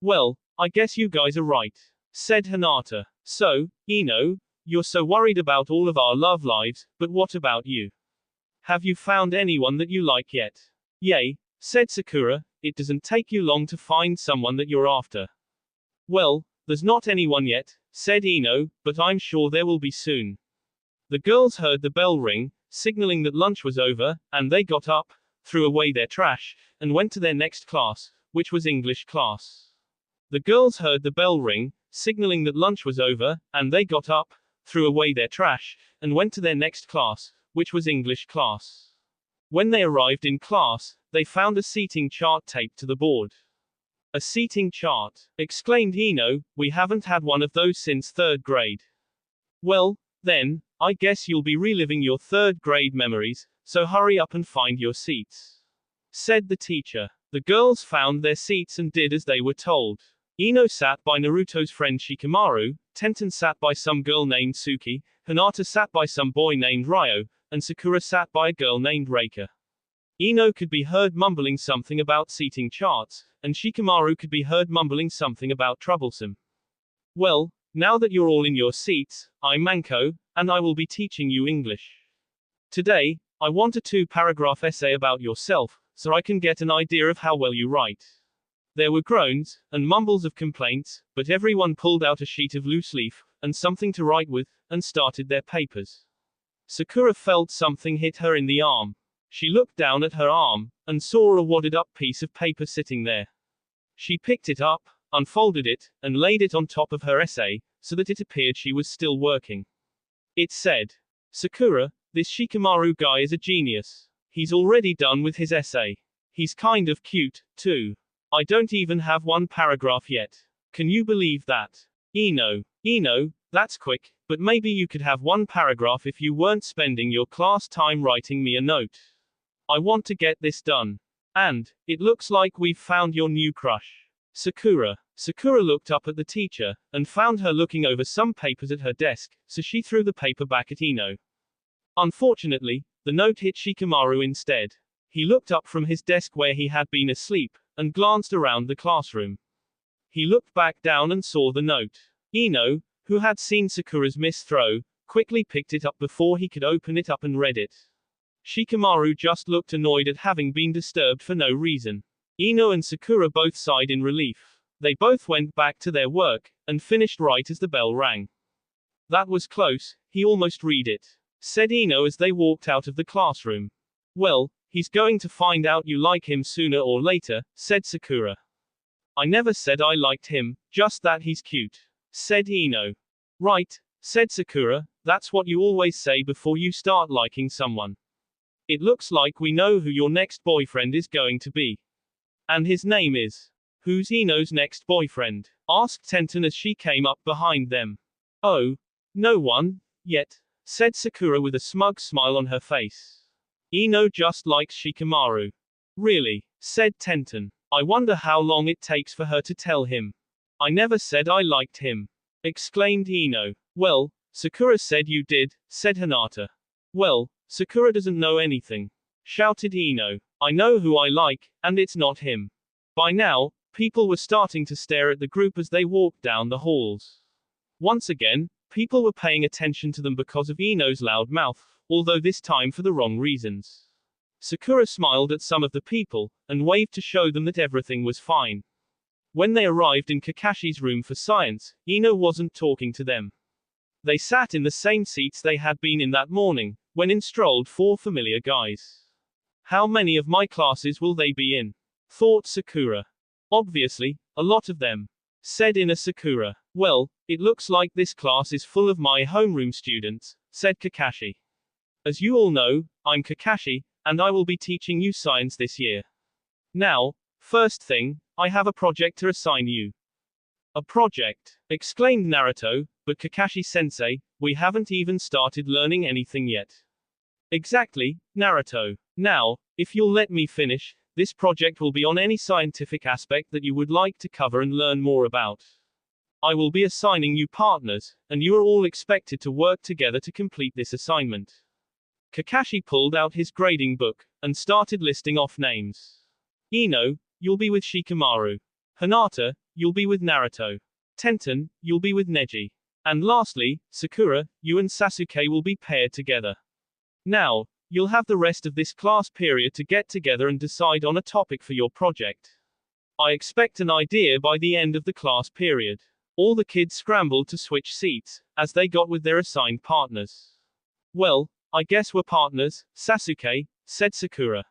Well, I guess you guys are right, said Hinata. So, Ino, you're so worried about all of our love lives, but what about you? Have you found anyone that you like yet? Yay, said Sakura, it doesn't take you long to find someone that you're after. Well, there's not anyone yet, said Ino, but I'm sure there will be soon. The girls heard the bell ring, signaling that lunch was over, and they got up, threw away their trash, and went to their next class, which was English class. The girls heard the bell ring, signaling that lunch was over, and they got up, threw away their trash, and went to their next class, which was English class. When they arrived in class, they found a seating chart taped to the board. A seating chart, exclaimed Ino, we haven't had one of those since 3rd grade. Well, then, I guess you'll be reliving your 3rd grade memories, so hurry up and find your seats, said the teacher. The girls found their seats and did as they were told. Ino sat by Naruto's friend Shikamaru, Tenten sat by some girl named Suki, Hinata sat by some boy named Ryo, and Sakura sat by a girl named Reika. Ino could be heard mumbling something about seating charts, and Shikamaru could be heard mumbling something about troublesome. Well, now that you're all in your seats, I'm Manko, and I will be teaching you English. Today, I want a 2-paragraph essay about yourself, so I can get an idea of how well you write. There were groans, and mumbles of complaints, but everyone pulled out a sheet of loose leaf, and something to write with, and started their papers. Sakura felt something hit her in the arm. She looked down at her arm, and saw a wadded up piece of paper sitting there. She picked it up, unfolded it, and laid it on top of her essay, so that it appeared she was still working. It said, Sakura, this Shikamaru guy is a genius. He's already done with his essay. He's kind of cute, too. I don't even have 1 paragraph yet. Can you believe that? Ino, that's quick, but maybe you could have 1 paragraph if you weren't spending your class time writing me a note. I want to get this done. And, it looks like we've found your new crush. Sakura. Sakura looked up at the teacher, and found her looking over some papers at her desk, so she threw the paper back at Ino. Unfortunately, the note hit Shikamaru instead. He looked up from his desk where he had been asleep, and glanced around the classroom. He looked back down and saw the note. Ino, who had seen Sakura's misthrow, quickly picked it up before he could open it up and read it. Shikamaru just looked annoyed at having been disturbed for no reason. Ino and Sakura both sighed in relief. They both went back to their work, and finished right as the bell rang. That was close, he almost read it, said Ino as they walked out of the classroom. Well, he's going to find out you like him sooner or later, said Sakura. I never said I liked him, just that he's cute, said Ino. Right, said Sakura, that's what you always say before you start liking someone. It looks like we know who your next boyfriend is going to be. And his name is. Who's Ino's next boyfriend? Asked Tenten as she came up behind them. Oh, no one, yet, said Sakura with a smug smile on her face. Ino just likes Shikamaru. Really, said Tenten. I wonder how long it takes for her to tell him. I never said I liked him, exclaimed Ino. Well, Sakura said you did, said Hinata. Well, Sakura doesn't know anything, shouted Ino. I know who I like, and it's not him. By now, people were starting to stare at the group as they walked down the halls. Once again, people were paying attention to them because of Ino's loud mouth, although this time for the wrong reasons. Sakura smiled at some of the people, and waved to show them that everything was fine. When they arrived in Kakashi's room for science, Ino wasn't talking to them. They sat in the same seats they had been in that morning, when in strolled four familiar guys. How many of my classes will they be in? Thought Sakura. Obviously, a lot of them. Said Ina Sakura. Well, it looks like this class is full of my homeroom students, said Kakashi. As you all know, I'm Kakashi, and I will be teaching you science this year. Now, first thing, I have a project to assign you. A project, exclaimed Naruto, but Kakashi-sensei, we haven't even started learning anything yet. Exactly, Naruto. Now, if you'll let me finish, this project will be on any scientific aspect that you would like to cover and learn more about. I will be assigning you partners, and you are all expected to work together to complete this assignment. Kakashi pulled out his grading book, and started listing off names. Ino, you'll be with Shikamaru. Hinata, you'll be with Naruto. Tenten, you'll be with Neji. And lastly, Sakura, you and Sasuke will be paired together. Now, you'll have the rest of this class period to get together and decide on a topic for your project. I expect an idea by the end of the class period. All the kids scrambled to switch seats, as they got with their assigned partners. Well, I guess we're partners, Sasuke, said Sakura.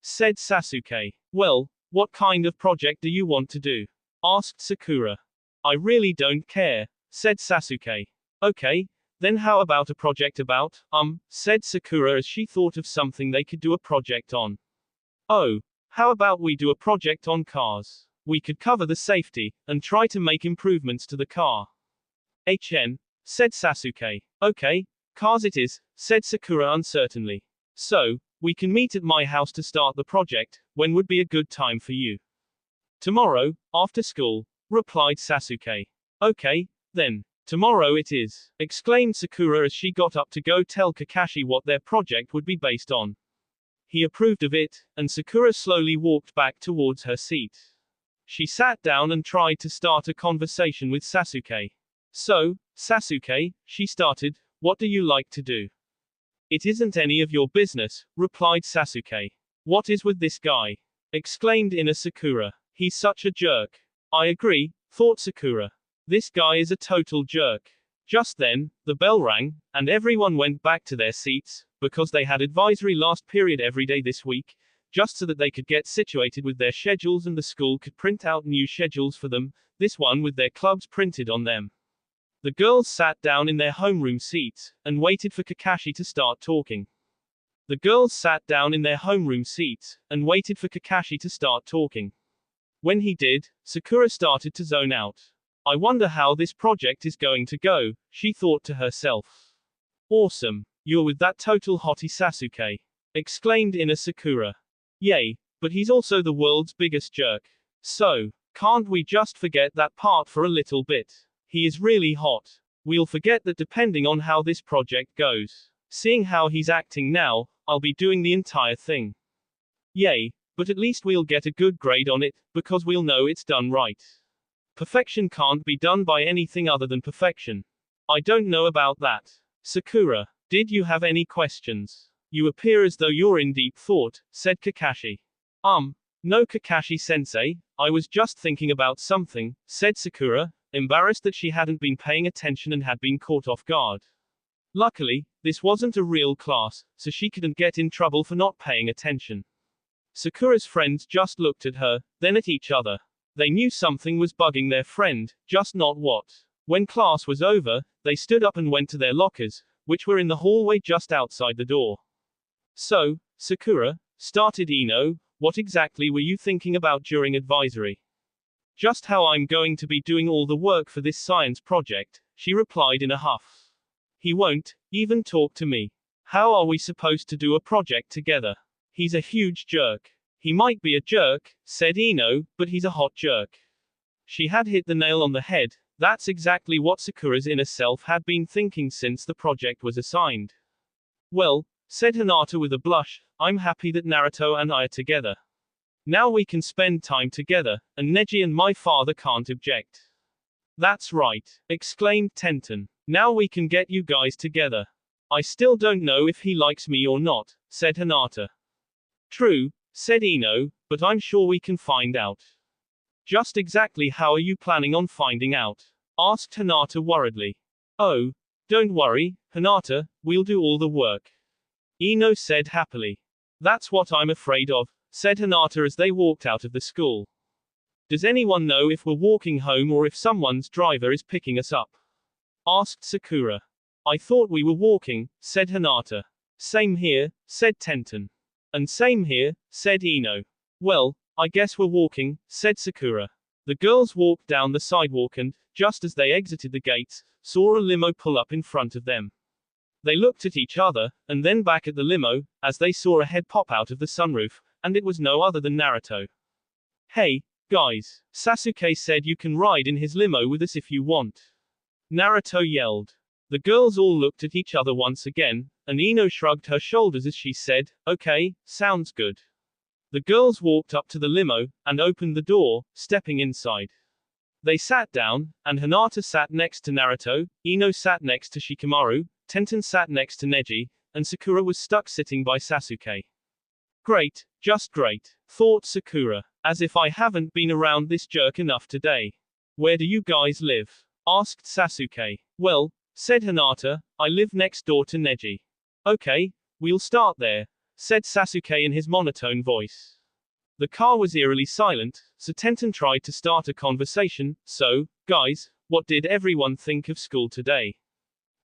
Said Sasuke. Well, what kind of project do you want to do? Asked Sakura. I really don't care, said Sasuke. Okay, then how about a project about, said Sakura as she thought of something they could do a project on. Oh, how about we do a project on cars? We could cover the safety, and try to make improvements to the car. Said Sasuke. Okay, cars it is, said Sakura uncertainly. So, we can meet at my house to start the project. When would be a good time for you? Tomorrow, after school, replied Sasuke. Okay, then. Tomorrow it is, exclaimed Sakura as she got up to go tell Kakashi what their project would be based on. He approved of it, and Sakura slowly walked back towards her seat. She sat down and tried to start a conversation with Sasuke. So, Sasuke, she started, what do you like to do? It isn't any of your business, replied Sasuke. What is with this guy? Exclaimed Ina Sakura. He's such a jerk. I agree, thought Sakura. This guy is a total jerk. Just then, the bell rang, and everyone went back to their seats, because they had advisory last period every day this week, just so that they could get situated with their schedules and the school could print out new schedules for them, this one with their clubs printed on them. The girls sat down in their homeroom seats, and waited for Kakashi to start talking. The girls sat down in their homeroom seats, and waited for Kakashi to start talking. When he did, Sakura started to zone out. I wonder how this project is going to go, she thought to herself. Awesome. You're with that total hottie Sasuke. Exclaimed Ina Sakura. Yay, but he's also the world's biggest jerk. So, can't we just forget that part for a little bit? He is really hot. We'll forget that depending on how this project goes. Seeing how he's acting now, I'll be doing the entire thing. Yay, but at least we'll get a good grade on it, because we'll know it's done right. Perfection can't be done by anything other than perfection. I don't know about that. Sakura, did you have any questions? You appear as though you're in deep thought, said Kakashi. No Kakashi-sensei, I was just thinking about something, said Sakura, embarrassed that she hadn't been paying attention and had been caught off guard. Luckily, this wasn't a real class, so she couldn't get in trouble for not paying attention. Sakura's friends just looked at her, then at each other. They knew something was bugging their friend, just not what. When class was over, they stood up and went to their lockers, which were in the hallway just outside the door. So, Sakura, started Ino, what exactly were you thinking about during advisory? Just how I'm going to be doing all the work for this science project, she replied in a huff. He won't even talk to me. How are we supposed to do a project together? He's a huge jerk. He might be a jerk, said Ino, but he's a hot jerk. She had hit the nail on the head. That's exactly what Sakura's inner self had been thinking since the project was assigned. Well, said Hinata with a blush, I'm happy that Naruto and I are together. Now we can spend time together, and Neji and my father can't object. That's right, exclaimed Tenten. Now we can get you guys together. I still don't know if he likes me or not, said Hinata. True, said Ino, but I'm sure we can find out. Just exactly how are you planning on finding out? Asked Hinata worriedly. Oh, don't worry, Hinata, we'll do all the work. Ino said happily. That's what I'm afraid of, said Hinata as they walked out of the school. Does anyone know if we're walking home or if someone's driver is picking us up? Asked Sakura. I thought we were walking, said Hinata. Same here, said Tenten. And same here, said Ino. Well, I guess we're walking, said Sakura. The girls walked down the sidewalk and, just as they exited the gates, saw a limo pull up in front of them. They looked at each other, and then back at the limo, as they saw a head pop out of the sunroof, and it was no other than Naruto. Hey, guys, Sasuke said you can ride in his limo with us if you want. Naruto yelled. The girls all looked at each other once again, and Ino shrugged her shoulders as she said, okay, sounds good. The girls walked up to the limo, and opened the door, stepping inside. They sat down, and Hinata sat next to Naruto, Ino sat next to Shikamaru, Tenten sat next to Neji, and Sakura was stuck sitting by Sasuke. Great, just great, thought Sakura, as if I haven't been around this jerk enough today. Where do you guys live? Asked Sasuke. Well, said Hinata, I live next door to Neji. Okay, we'll start there, said Sasuke in his monotone voice. The car was eerily silent, so Tenten tried to start a conversation. So, guys, what did everyone think of school today?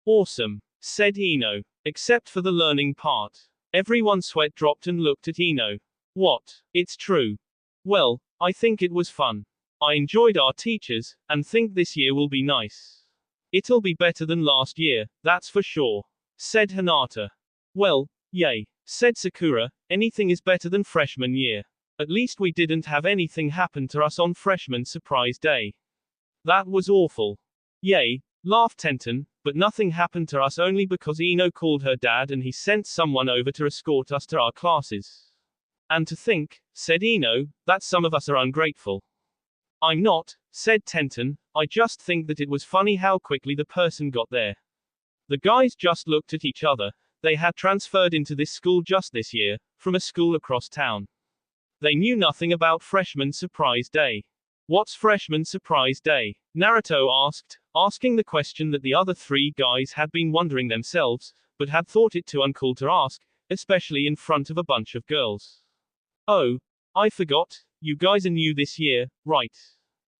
Awesome, said Ino. Except for the learning part. Everyone's sweat dropped and looked at Ino. What? It's true. Well, I think it was fun. I enjoyed our teachers, and think this year will be nice. It'll be better than last year, that's for sure, said Hinata. Well, yay, said Sakura, anything is better than freshman year. At least we didn't have anything happen to us on freshman surprise day. That was awful. Yay, laughed Tenten, but nothing happened to us only because Ino called her dad and he sent someone over to escort us to our classes. And to think, said Ino, that some of us are ungrateful. I'm not, said Tenten, I just think that it was funny how quickly the person got there. The guys just looked at each other. They had transferred into this school just this year, from a school across town. They knew nothing about freshman surprise day. What's freshman surprise day? Naruto asked, asking the question that the other three guys had been wondering themselves, but had thought it too uncool to ask, especially in front of a bunch of girls. Oh, I forgot, you guys are new this year, right?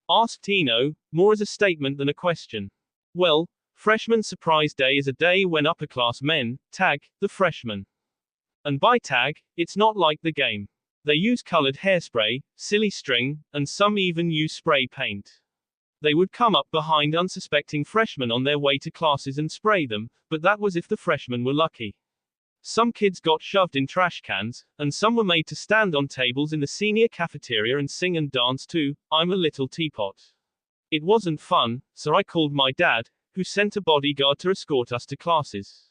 Asked Ino, more as a statement than a question. Well, freshman surprise day is a day when upperclass men tag the freshmen. And by tag, it's not like the game. They use colored hairspray, silly string, and some even use spray paint. They would come up behind unsuspecting freshmen on their way to classes and spray them, but that was if the freshmen were lucky. Some kids got shoved in trash cans, and some were made to stand on tables in the senior cafeteria and sing and dance to I'm a Little Teapot. It wasn't fun, so I called my dad, who sent a bodyguard to escort us to classes.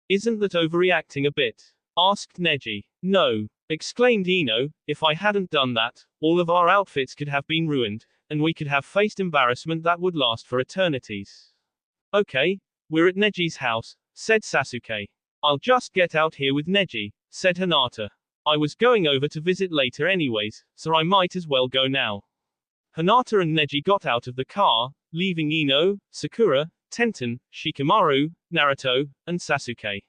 Isn't that overreacting a bit? Asked Neji. No, exclaimed Ino, if I hadn't done that, all of our outfits could have been ruined, and we could have faced embarrassment that would last for eternities. Okay, we're at Neji's house, said Sasuke. I'll just get out here with Neji, said Hinata. I was going over to visit later anyways, so I might as well go now. Hinata and Neji got out of the car, leaving Ino, Sakura, Tenten, Shikamaru, Naruto, and Sasuke.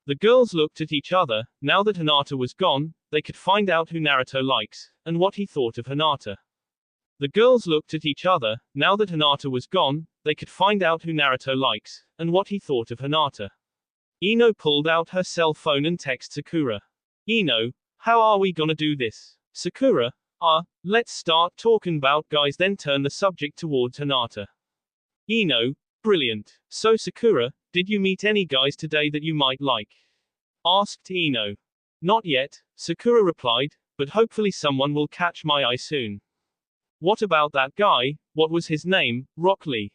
The girls looked at each other. Now that Hinata was gone, they could find out who Naruto likes, and what he thought of Hinata. The girls looked at each other. Now that Hinata was gone, they could find out who Naruto likes, and what he thought of Hinata. Ino pulled out her cell phone and texted Sakura. Ino, how are we gonna do this? Sakura, let's start talking about guys, then turn the subject towards Hinata. Ino, brilliant. So Sakura, did you meet any guys today that you might like? Asked Ino. Not yet, Sakura replied, but hopefully someone will catch my eye soon. What about that guy, what was his name, Rock Lee?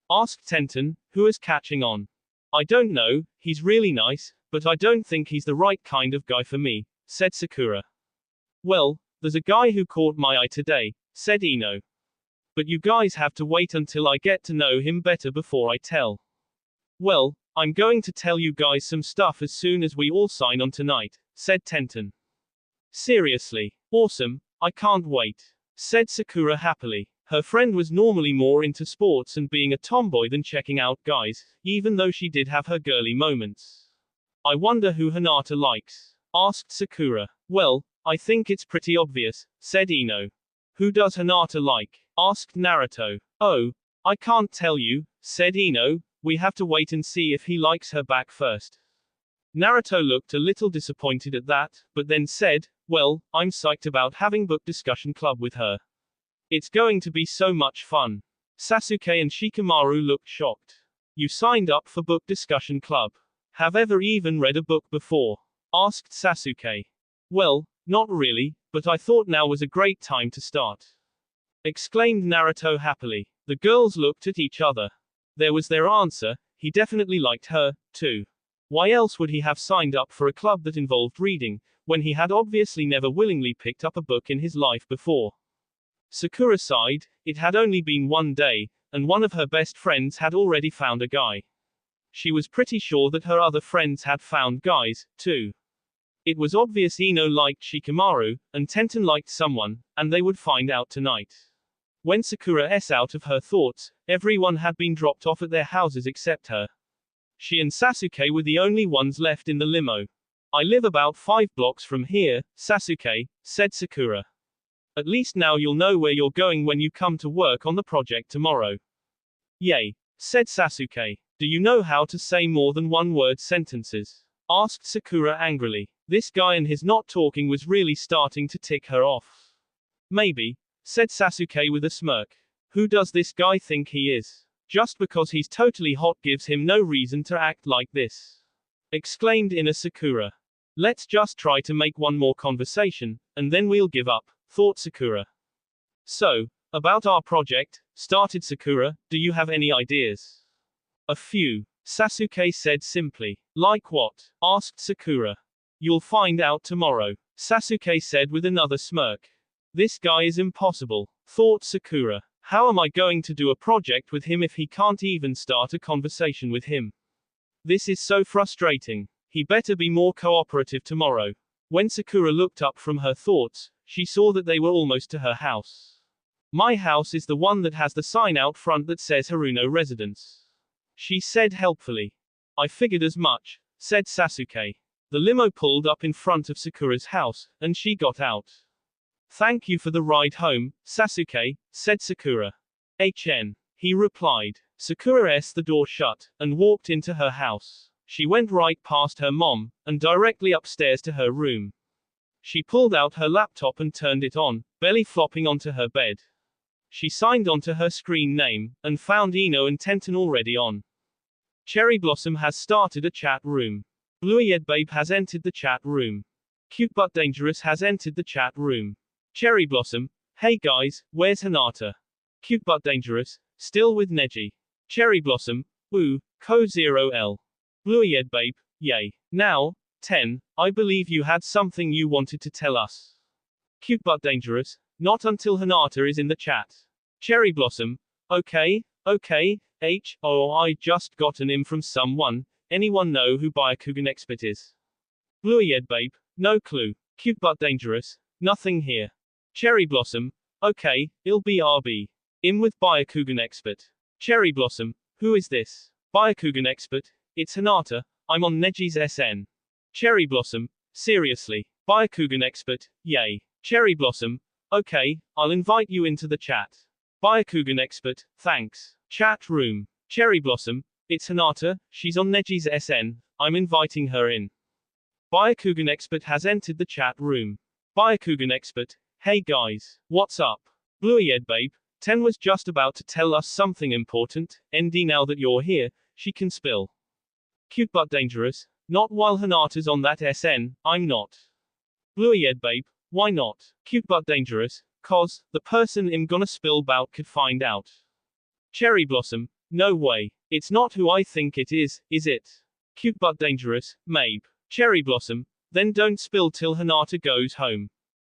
Asked Tenten, who is catching on. I don't know, he's really nice, but I don't think he's the right kind of guy for me, said Sakura. Well, there's a guy who caught my eye today, said Ino. But you guys have to wait until I get to know him better before I tell. Well, I'm going to tell you guys some stuff as soon as we all sign on tonight, said Tenten. Seriously? Awesome, I can't wait, said Sakura happily. Her friend was normally more into sports and being a tomboy than checking out guys, even though she did have her girly moments. I wonder who Hinata likes, asked Sakura. Well, I think it's pretty obvious, said Ino. Who does Hinata like? Asked Naruto. Oh, I can't tell you, said Ino, we have to wait and see if he likes her back first. Naruto looked a little disappointed at that, but then said, well, I'm psyched about having book discussion club with her. It's going to be so much fun. Sasuke and Shikamaru looked shocked. You signed up for book discussion club. Have ever even read a book before? Asked Sasuke. Well, not really, but I thought now was a great time to start. Exclaimed Naruto happily. The girls looked at each other. There was their answer, he definitely liked her, too. Why else would he have signed up for a club that involved reading, when he had obviously never willingly picked up a book in his life before? Sakura sighed, it had only been one day, and one of her best friends had already found a guy. She was pretty sure that her other friends had found guys, too. It was obvious Ino liked Shikamaru, and Tenten liked someone, and they would find out tonight. When Sakura's out of her thoughts, everyone had been dropped off at their houses except her. She and Sasuke were the only ones left in the limo. I live about 5 blocks from here, Sasuke, said Sakura. At least now you'll know where you're going when you come to work on the project tomorrow. Yay, said Sasuke. Do you know how to say more than one-word sentences? Asked Sakura angrily. This guy and his not talking was really starting to tick her off. Maybe, said Sasuke with a smirk. Who does this guy think he is? Just because he's totally hot gives him no reason to act like this. Exclaimed inner Sakura. Let's just try to make one more conversation, and then we'll give up, thought Sakura. So, about our project, started Sakura, do you have any ideas? A few, Sasuke said simply. Like what? Asked Sakura. You'll find out tomorrow, Sasuke said with another smirk. This guy is impossible, thought Sakura. How am I going to do a project with him if he can't even start a conversation with him? This is so frustrating. He better be more cooperative tomorrow. When Sakura looked up from her thoughts, she saw that they were almost to her house. My house is the one that has the sign out front that says Haruno Residence, she said helpfully. I figured as much, said Sasuke. The limo pulled up in front of Sakura's house, and she got out. Thank you for the ride home, Sasuke, said Sakura. He replied. Sakura's the door shut, and walked into her house. She went right past her mom, and directly upstairs to her room. She pulled out her laptop and turned it on, belly flopping onto her bed. She signed onto her screen name, and found Ino and Tenten already on. Cherry Blossom has started a chat room. Blueyed Babe has entered the chat room. Cute But Dangerous has entered the chat room. Cherry Blossom, hey guys, where's Hinata? Cute But Dangerous, still with Neji. Cherry Blossom, ooh, Co0L. Blueyed Babe, yay. Now, 10, I believe you had something you wanted to tell us. Cute But Dangerous, not until Hinata is in the chat. Cherry Blossom, okay, I just got an im from someone, anyone know who Byakugan Expert is? Blueyed Babe, no clue. Cute But Dangerous, nothing here. Cherry Blossom, okay, it'll be RB. In with Byakugan Expert. Cherry Blossom, who is this? Byakugan Expert, it's Hinata, I'm on Neji's SN. Cherry Blossom, seriously, Byakugan Expert, yay. Cherry Blossom, okay, I'll invite you into the chat. Byakugan Expert, thanks. Chat room. Cherry Blossom, it's Hinata, she's on Neji's SN, I'm inviting her in. Byakugan Expert has entered the chat room. Byakugan Expert, hey guys, what's up? Blueyed Babe, 10 was just about to tell us something important, ND now that you're here, she can spill. Cute But Dangerous, not while Hinata's on that SN, I'm not. Blueyed Babe, why not? Cute But Dangerous, cause, the person I'm gonna spill bout could find out. Cherry Blossom, no way. It's not who I think it is it? Cute But Dangerous, maybe. Cherry Blossom, then don't spill till Hinata goes home.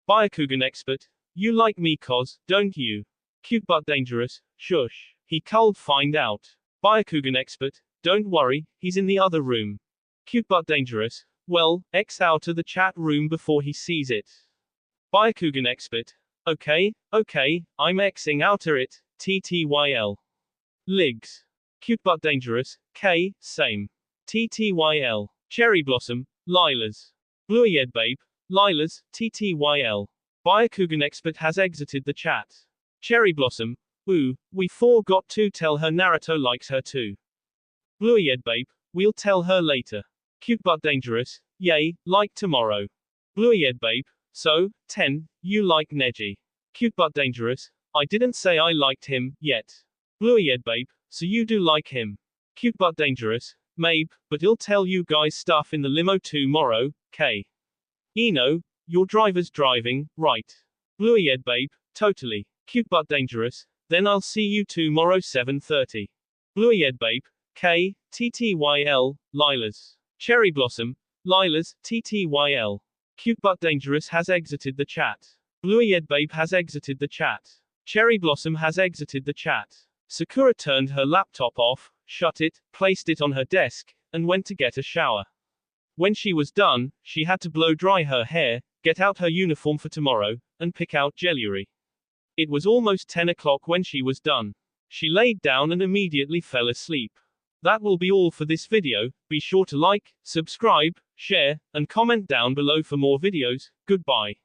Byakugan Expert, you like me cause, don't you? Cute But Dangerous, shush. He cold find out. Byakugan Expert, Don't worry, he's in the other room. Cute but dangerous. Well, X out of the chat room before he sees it. Byakugan expert. Okay, I'm Xing outer it, TTYL. Ligs. Cute but dangerous, K, same. TTYL. Cherry Blossom, Lilas. Blueyed Babe, Lilas, TTYL. Byakugan expert has exited the chat. Cherry Blossom, ooh, we forgot to tell her Naruto likes her too. Blueyed Babe, we'll tell her later. Cute but dangerous, yay, like tomorrow. Blueyed Babe, so, 10, you like Neji. Cute but dangerous, I didn't say I liked him, yet. Blueyed Babe, so you do like him. Cute but dangerous, maybe, but he'll tell you guys stuff in the limo tomorrow, K. Eno, your driver's driving, right? Blueyed Babe, totally. Cute but dangerous, then I'll see you tomorrow 7:30. Blueyed Babe, K, TTYL, Lilas. Cherry Blossom, Lilas, TTYL. Cute but dangerous has exited the chat. Blueyed Babe has exited the chat. Cherry Blossom has exited the chat. Sakura turned her laptop off, shut it, placed it on her desk, and went to get a shower. When she was done, she had to blow dry her hair, get out her uniform for tomorrow, and pick out jewelry. It was almost 10 o'clock when she was done. She laid down and immediately fell asleep. That will be all for this video. Be sure to like, subscribe, share, and comment down below for more videos. Goodbye.